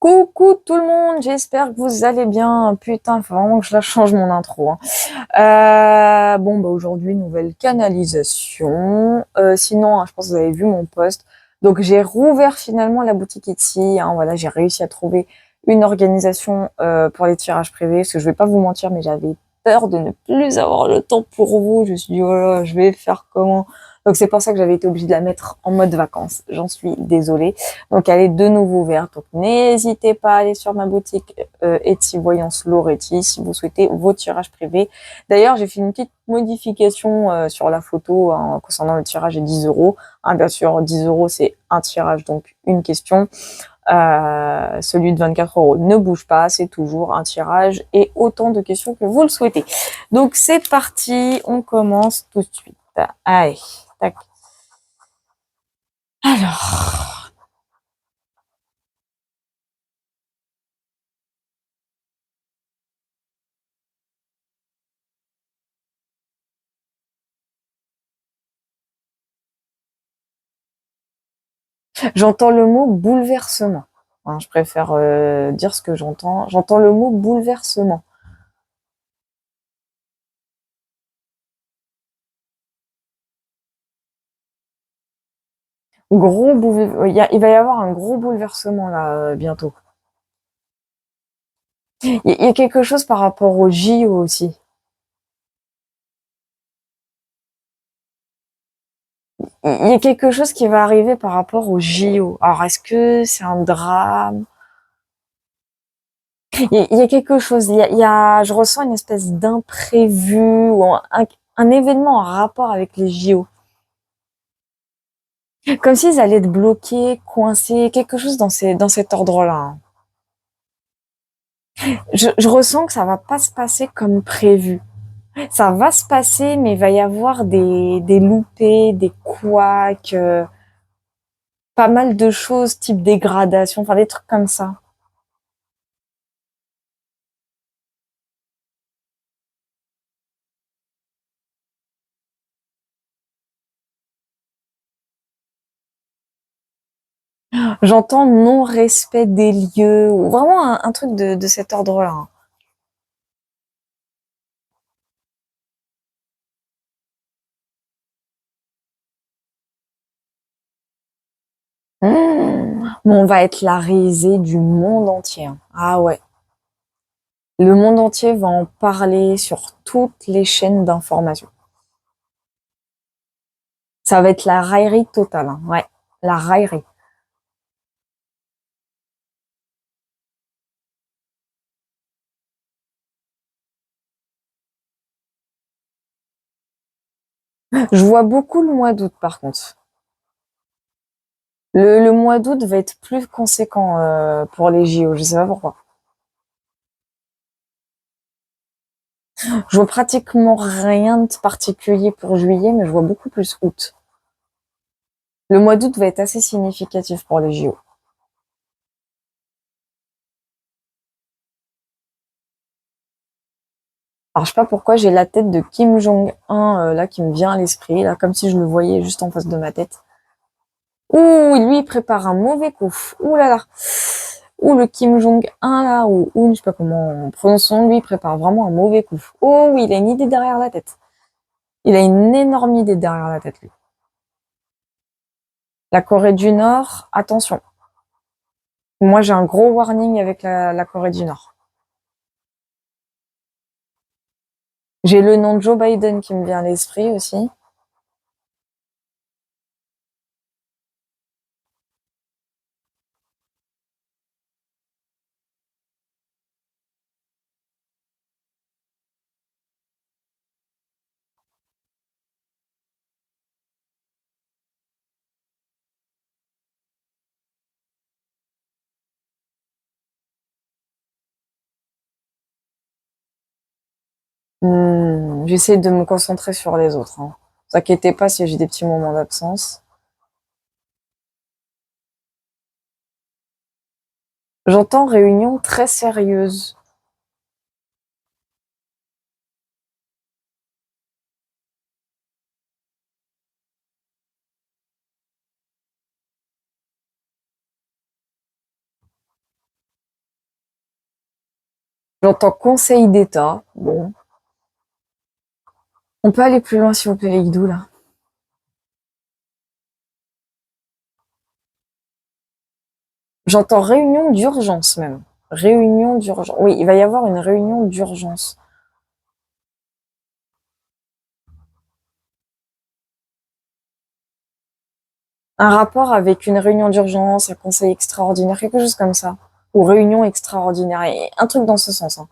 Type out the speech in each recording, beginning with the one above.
Coucou tout le monde, j'espère que vous allez bien. Putain, faut vraiment que je la change mon intro, hein. Aujourd'hui, nouvelle canalisation. Sinon, hein, je pense que vous avez vu mon post. Donc j'ai rouvert finalement la boutique Etsy, hein. Voilà, j'ai réussi à trouver une organisation pour les tirages privés. Parce que je vais pas vous mentir, mais j'avais peur de ne plus avoir le temps pour vous. Je me suis dit, oh là, je vais faire comment? Donc c'est pour ça que j'avais été obligée de la mettre en mode vacances. J'en suis désolée. Donc elle est de nouveau ouverte. Donc n'hésitez pas à aller sur ma boutique Etsy Voyance Loretti si vous souhaitez vos tirages privés. D'ailleurs, j'ai fait une petite modification sur la photo, hein, concernant le tirage à 10 euros. Hein, bien sûr, 10 euros, c'est un tirage, donc une question. Celui de 24 euros ne bouge pas, c'est toujours un tirage et autant de questions que vous le souhaitez. Donc c'est parti, on commence tout de suite. Allez, tac. Alors, j'entends le mot bouleversement. Hein, je préfère dire ce que j'entends. J'entends le mot bouleversement. Il va y avoir un gros bouleversement là bientôt. Il y a quelque chose par rapport au JO aussi. Il y a quelque chose qui va arriver par rapport au JO. Alors est-ce que c'est un drame? Il y a quelque chose. Je ressens une espèce d'imprévu ou un événement en rapport avec les JO. Comme s'ils allaient être bloqués, coincés, quelque chose dans cet ordre-là, hein. Je ressens que ça va pas se passer comme prévu. Ça va se passer, mais il va y avoir des loupés, des couacs, pas mal de choses, type dégradation, enfin des trucs comme ça. J'entends non-respect des lieux, ou vraiment un truc de cet ordre-là, hein. Mais on va être la risée du monde entier, hein. Ah ouais. Le monde entier va en parler sur toutes les chaînes d'information. Ça va être la raillerie totale, hein. Ouais, la raillerie. Je vois beaucoup le mois d'août, par contre. Le mois d'août va être plus conséquent pour les JO, je sais pas pourquoi. Je vois pratiquement rien de particulier pour juillet, mais je vois beaucoup plus août. Le mois d'août va être assez significatif pour les JO. Alors je sais pas pourquoi j'ai la tête de Kim Jong-un là qui me vient à l'esprit, là comme si je le voyais juste en face de ma tête. Ouh, lui il prépare un mauvais coup. Ouh là là. Ouh le Kim Jong-un là, ou je sais pas comment on prononce son nom, lui il prépare vraiment un mauvais coup. Oh oui, il a une idée derrière la tête. Il a une énorme idée derrière la tête lui. La Corée du Nord, attention. Moi j'ai un gros warning avec la Corée du Nord. J'ai le nom de Joe Biden qui me vient à l'esprit aussi. J'essaie de me concentrer sur les autres, hein. Ne vous inquiétez pas si j'ai des petits moments d'absence. J'entends réunion très sérieuse. J'entends conseil d'État. Bon. On peut aller plus loin, s'il vous plaît, les guidous, là. J'entends réunion d'urgence, même. Réunion d'urgence. Oui, il va y avoir une réunion d'urgence. Un rapport avec une réunion d'urgence, un conseil extraordinaire, quelque chose comme ça. Ou réunion extraordinaire. Et un truc dans ce sens, hein.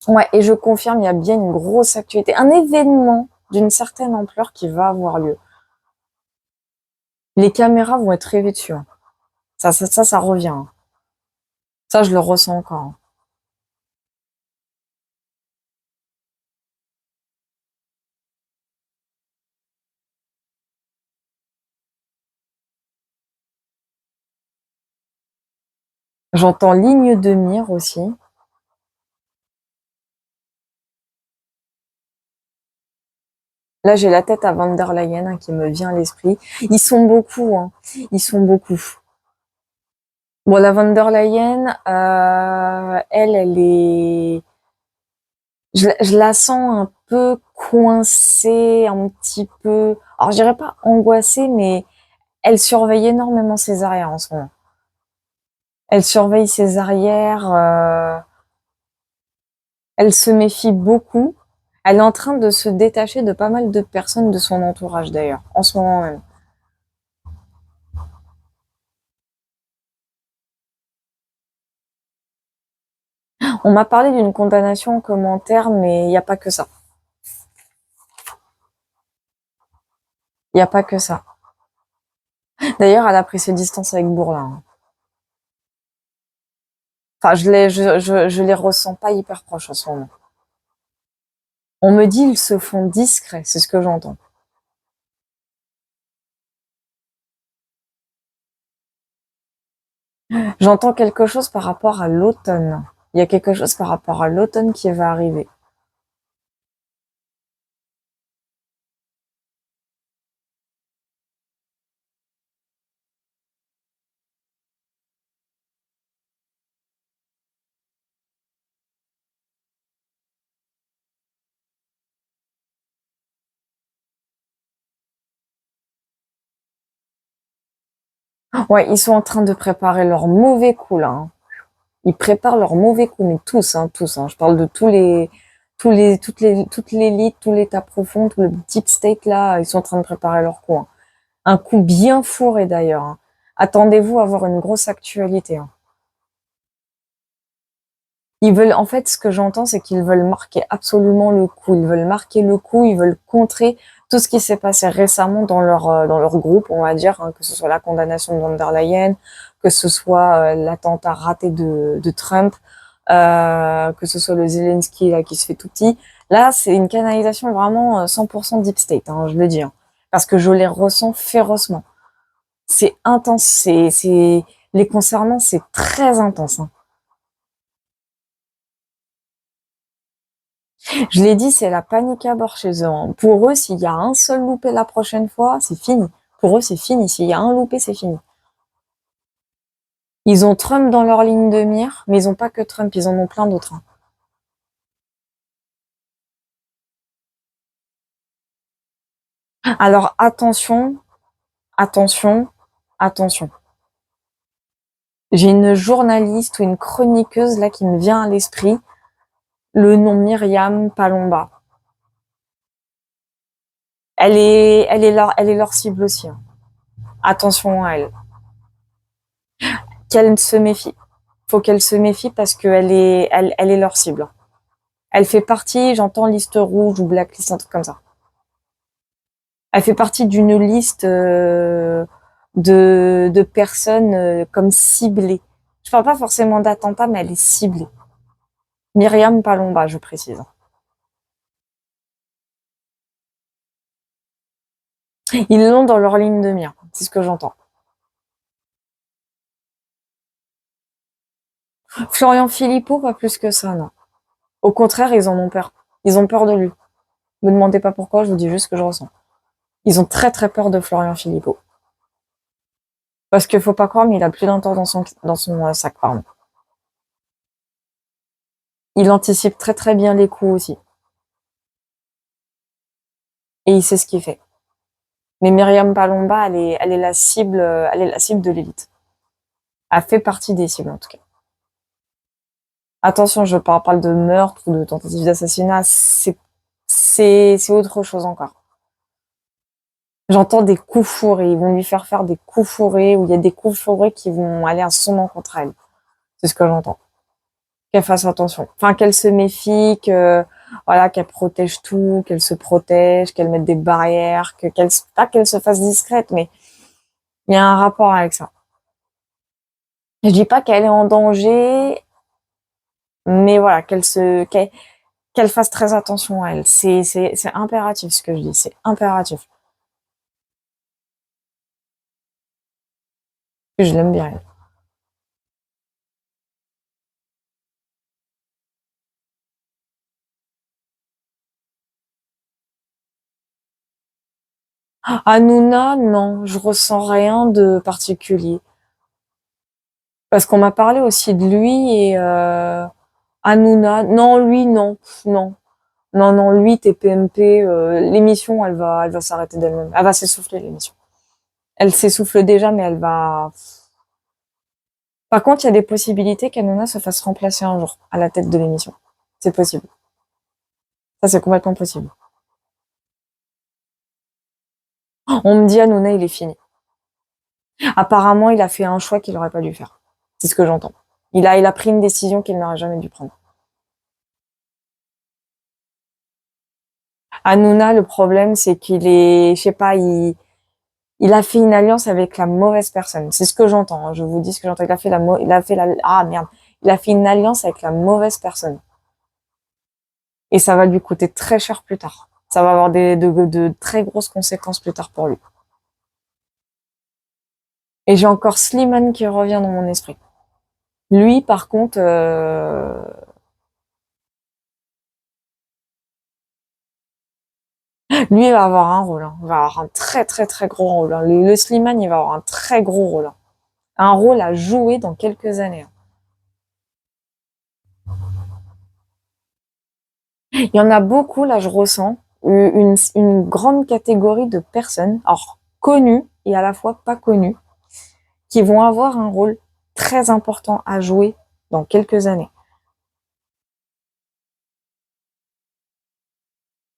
Ouais, et je confirme, il y a bien une grosse actualité. Un événement d'une certaine ampleur qui va avoir lieu. Les caméras vont être rêvées dessus, hein. Ça revient, hein. Ça, je le ressens encore, hein. J'entends ligne de mire aussi. Là, j'ai la tête à Van der Leyen, hein, qui me vient à l'esprit. Ils sont beaucoup, hein. Ils sont beaucoup. Bon, la Van der Leyen, elle est... Je la sens un peu coincée, un petit peu... Alors, je dirais pas angoissée, mais elle surveille énormément ses arrières en ce moment. Elle surveille ses arrières, elle se méfie beaucoup. Elle est en train de se détacher de pas mal de personnes de son entourage, d'ailleurs, en ce moment même. On m'a parlé d'une condamnation en commentaire, mais il n'y a pas que ça. Il n'y a pas que ça. D'ailleurs, elle a pris ses distances avec Bourla, hein. Enfin, je les ressens pas hyper proches en ce moment. On me dit ils se font discrets, c'est ce que j'entends. J'entends quelque chose par rapport à l'automne. Il y a quelque chose par rapport à l'automne qui va arriver. Ouais, ils sont en train de préparer leur mauvais coup là, hein. Ils préparent leur mauvais coup, mais tous, hein, tous, hein. Je parle de toute l'élite, tout l'état profond, tout le deep state là, ils sont en train de préparer leur coup, hein. Un coup bien fourré d'ailleurs, hein. Attendez-vous à avoir une grosse actualité, hein. Ils veulent, en fait, ce que j'entends, c'est qu'ils veulent marquer absolument le coup. Ils veulent marquer le coup, ils veulent contrer tout ce qui s'est passé récemment dans leur groupe, on va dire, hein, que ce soit la condamnation de von der Leyen, que ce soit l'attentat raté de Trump, que ce soit le Zelensky là qui se fait tout petit. Là, c'est une canalisation vraiment 100% deep state, hein, je le dis, hein, parce que je les ressens férocement. C'est intense, les concernant, c'est très intense, hein. Je l'ai dit, c'est la panique à bord chez eux, hein. Pour eux, s'il y a un seul loupé la prochaine fois, c'est fini. Pour eux, c'est fini. S'il y a un loupé, c'est fini. Ils ont Trump dans leur ligne de mire, mais ils ont pas que Trump, ils en ont plein d'autres, hein. Alors attention, attention, attention. J'ai une journaliste ou une chroniqueuse là qui me vient à l'esprit, le nom Myriam Palomba. Elle est leur cible aussi, hein. Attention à elle. Qu'elle se méfie. Faut qu'elle se méfie parce elle est leur cible. Elle fait partie, j'entends liste rouge ou blacklist, un truc comme ça. Elle fait partie d'une liste de personnes comme ciblées. Je parle pas forcément d'attentats, mais elle est ciblée. Myriam Palomba, je précise. Ils l'ont dans leur ligne de mire, c'est ce que j'entends. Florian Philippot, pas plus que ça, non. Au contraire, ils en ont peur. Ils ont peur de lui. Me demandez pas pourquoi, je vous dis juste ce que je ressens. Ils ont très très peur de Florian Philippot. Parce qu'il faut pas croire, mais il a plus d'un tour dans son sac, pardon. Il anticipe très très bien les coups aussi. Et il sait ce qu'il fait. Mais Myriam Palomba, elle est la cible de l'élite. Elle fait partie des cibles, en tout cas. Attention, je parle de meurtre ou de tentative d'assassinat, c'est autre chose encore. J'entends des coups fourrés, ils vont lui faire des coups fourrés, ou il y a des coups fourrés qui vont aller à son encontre contre elle. C'est ce que j'entends. Qu'elle fasse attention. Enfin, qu'elle se méfie, voilà, qu'elle protège tout, qu'elle se protège, qu'elle mette des barrières, pas qu'elle se fasse discrète, mais il y a un rapport avec ça. Je dis pas qu'elle est en danger, mais voilà, qu'elle fasse très attention à elle. C'est impératif ce que je dis, c'est impératif. Je l'aime bien, elle. Hanouna, non, je ressens rien de particulier. Parce qu'on m'a parlé aussi de lui et Hanouna, non, lui, non, non. Non, non, lui, TPMP, l'émission, elle va s'arrêter d'elle-même. Elle va s'essouffler, l'émission. Elle s'essouffle déjà, mais elle va... Par contre, il y a des possibilités qu'Hanouna se fasse remplacer un jour à la tête de l'émission. C'est possible. Ça, c'est complètement possible. On me dit Hanouna, il est fini. Apparemment, il a fait un choix qu'il n'aurait pas dû faire. C'est ce que j'entends. Il a pris une décision qu'il n'aurait jamais dû prendre. Hanouna, le problème, c'est qu'il est, je sais pas, il a fait une alliance avec la mauvaise personne. C'est ce que j'entends. Hein. Je vous dis ce que j'entends. Il a fait une alliance avec la mauvaise personne. Et ça va lui coûter très cher plus tard. Ça va avoir de très grosses conséquences plus tard pour lui. Et j'ai encore Slimane qui revient dans mon esprit. Lui, par contre, lui, il va avoir un rôle. Hein. Il va avoir un très très très gros rôle. Hein. Le Slimane, il va avoir un très gros rôle. Hein. Un rôle à jouer dans quelques années. Hein. Il y en a beaucoup, là, je ressens une grande catégorie de personnes, alors connues et à la fois pas connues, qui vont avoir un rôle très important à jouer dans quelques années.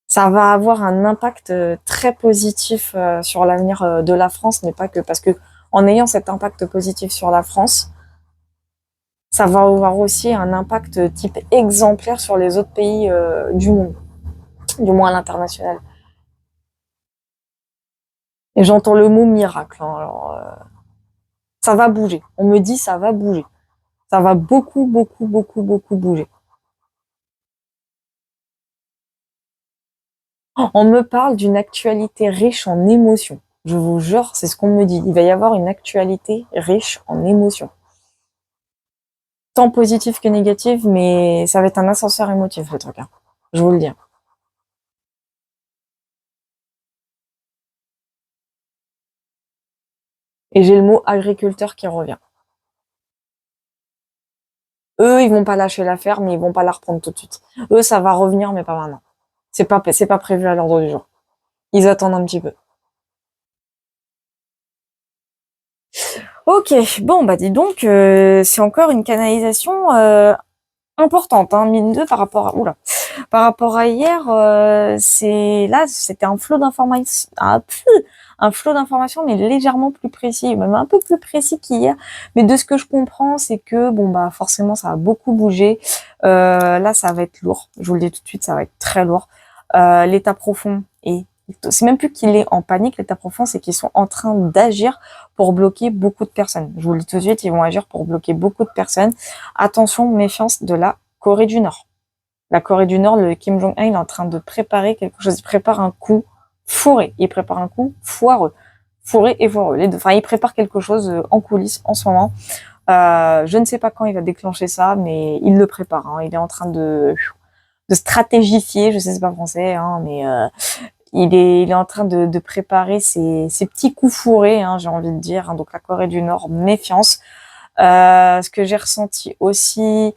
Ça va avoir un impact très positif sur l'avenir de la France, mais pas que, parce que en ayant cet impact positif sur la France, ça va avoir aussi un impact type exemplaire sur les autres pays du monde, du moins à l'international. Et j'entends le mot miracle. Hein, alors, ça va bouger. On me dit ça va bouger. Ça va beaucoup, beaucoup, beaucoup, beaucoup bouger. On me parle d'une actualité riche en émotions. Je vous jure, c'est ce qu'on me dit. Il va y avoir une actualité riche en émotions. Tant positive que négative, mais ça va être un ascenseur émotif, le truc. Hein. Je vous le dis. Et j'ai le mot agriculteur qui revient. Eux, ils vont pas lâcher l'affaire, mais ils vont pas la reprendre tout de suite. Eux, ça va revenir, mais pas maintenant. C'est pas prévu à l'ordre du jour. Ils attendent un petit peu. Ok, bon bah dis donc, c'est encore une canalisation importante, hein, mine de par rapport à hier, c'était un flot d'informations, un flot d'informations, mais légèrement plus précis, même un peu plus précis qu'hier. Mais de ce que je comprends, c'est que bon bah forcément ça a beaucoup bougé. Là, ça va être lourd. Je vous le dis tout de suite, ça va être très lourd. L'état profond c'est même plus qu'il est en panique, l'état profond, c'est qu'ils sont en train d'agir pour bloquer beaucoup de personnes. Je vous le dis tout de suite, ils vont agir pour bloquer beaucoup de personnes. Attention, méfiance de la Corée du Nord. La Corée du Nord, le Kim Jong-un, il est en train de préparer quelque chose. Il prépare un coup fourré. Il prépare un coup foireux. Fourré et foireux. Les deux. Enfin, il prépare quelque chose en coulisses en ce moment. Je ne sais pas quand il va déclencher ça, mais il le prépare. Hein. Il est en train de stratégifier, je sais c'est pas français, hein, mais il est en train de préparer ses petits coups fourrés, hein, j'ai envie de dire. Hein. Donc la Corée du Nord, méfiance. Ce que j'ai ressenti aussi,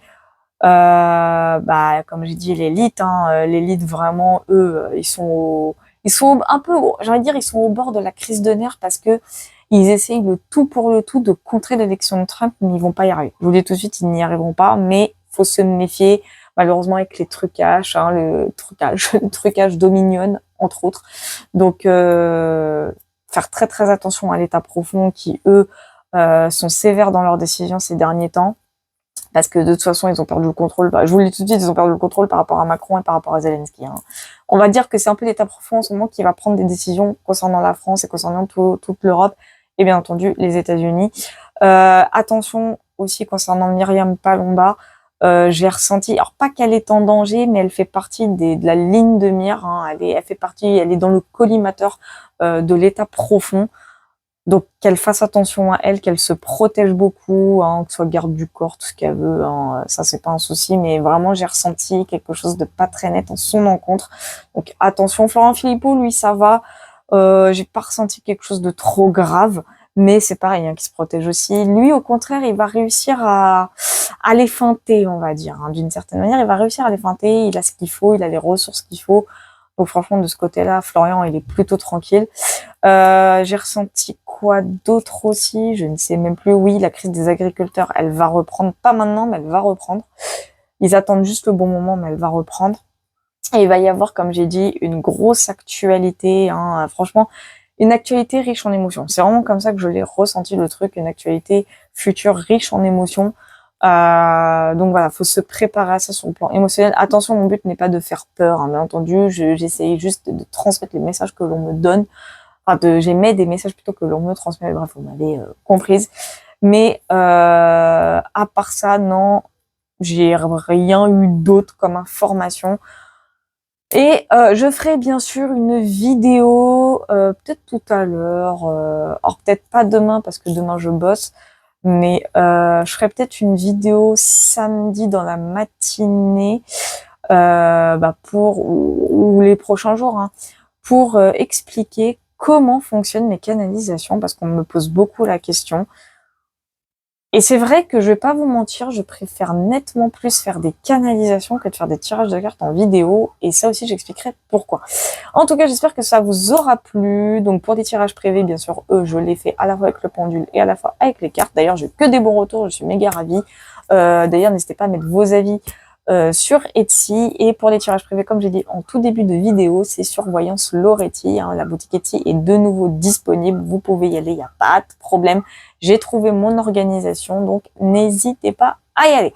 comme j'ai dit, l'élite, hein, l'élite vraiment, eux, ils sont un peu, j'ai envie de dire, ils sont au bord de la crise de nerfs parce que ils essayent le tout pour le tout de contrer l'élection de Trump, mais ils vont pas y arriver. Je vous le dis tout de suite, ils n'y arriveront pas, mais faut se méfier, malheureusement, avec les trucages, hein, le trucage Dominion, entre autres. Donc, faire très très attention à l'État profond qui, eux, sont sévères dans leurs décisions ces derniers temps. Parce que de toute façon, ils ont perdu le contrôle. Bah, je vous le dis tout de suite, ils ont perdu le contrôle par rapport à Macron et par rapport à Zelensky. Hein. On va dire que c'est un peu l'État profond en ce moment qui va prendre des décisions concernant la France et concernant toute l'Europe et bien entendu les États-Unis. Attention aussi concernant Myriam Palomba. J'ai ressenti, alors pas qu'elle est en danger, mais elle fait partie de la ligne de mire. Hein. Elle fait partie, elle est dans le collimateur de l'État profond. Donc qu'elle fasse attention à elle, qu'elle se protège beaucoup, hein, que ce soit garde du corps, tout ce qu'elle veut, hein, ça c'est pas un souci, mais vraiment j'ai ressenti quelque chose de pas très net en son encontre. Donc attention, Florent Philippot, lui ça va, j'ai pas ressenti quelque chose de trop grave, mais c'est pareil, hein, qui se protège aussi. Lui au contraire, il va réussir à les feinter, on va dire, hein, d'une certaine manière, il va réussir à les feinter, il a ce qu'il faut, il a les ressources qu'il faut. Donc franchement de ce côté-là, Florian il est plutôt tranquille. J'ai ressenti quoi d'autre aussi? Je ne sais même plus. Oui, la crise des agriculteurs, elle va reprendre. Pas maintenant, mais elle va reprendre. Ils attendent juste le bon moment, mais elle va reprendre. Et il va y avoir, comme j'ai dit, une grosse actualité. Hein, franchement, une actualité riche en émotions. C'est vraiment comme ça que je l'ai ressenti le truc, une actualité future riche en émotions. Donc voilà, faut se préparer à ça sur le plan émotionnel. Attention, mon but n'est pas de faire peur, hein, bien entendu. J'essaye juste de transmettre les messages que l'on me donne. J'émets des messages plutôt que l'on me transmet. Bref, vous m'avez comprise. Mais à part ça, non, j'ai rien eu d'autre comme information. Et je ferai bien sûr une vidéo, peut-être tout à l'heure, alors peut-être pas demain parce que demain je bosse, mais je ferai peut-être une vidéo samedi dans la matinée, ou les prochains jours, hein, pour expliquer comment fonctionnent mes canalisations, parce qu'on me pose beaucoup la question. Et c'est vrai que je vais pas vous mentir, je préfère nettement plus faire des canalisations que de faire des tirages de cartes en vidéo. Et ça aussi, j'expliquerai pourquoi. En tout cas, j'espère que ça vous aura plu. Donc pour des tirages privés, bien sûr, je les fais à la fois avec le pendule et à la fois avec les cartes. D'ailleurs, j'ai que des bons retours, je suis méga ravie. D'ailleurs, n'hésitez pas à mettre vos avis sur Etsy. Et pour les tirages privés, comme j'ai dit en tout début de vidéo, c'est sur Voyance Loretti. Hein, la boutique Etsy est de nouveau disponible. Vous pouvez y aller, il n'y a pas de problème. J'ai trouvé mon organisation, donc n'hésitez pas à y aller.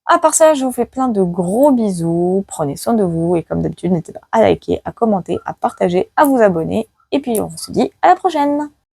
À part ça, je vous fais plein de gros bisous. Prenez soin de vous et comme d'habitude, n'hésitez pas à liker, à commenter, à partager, à vous abonner. Et puis on se dit à la prochaine.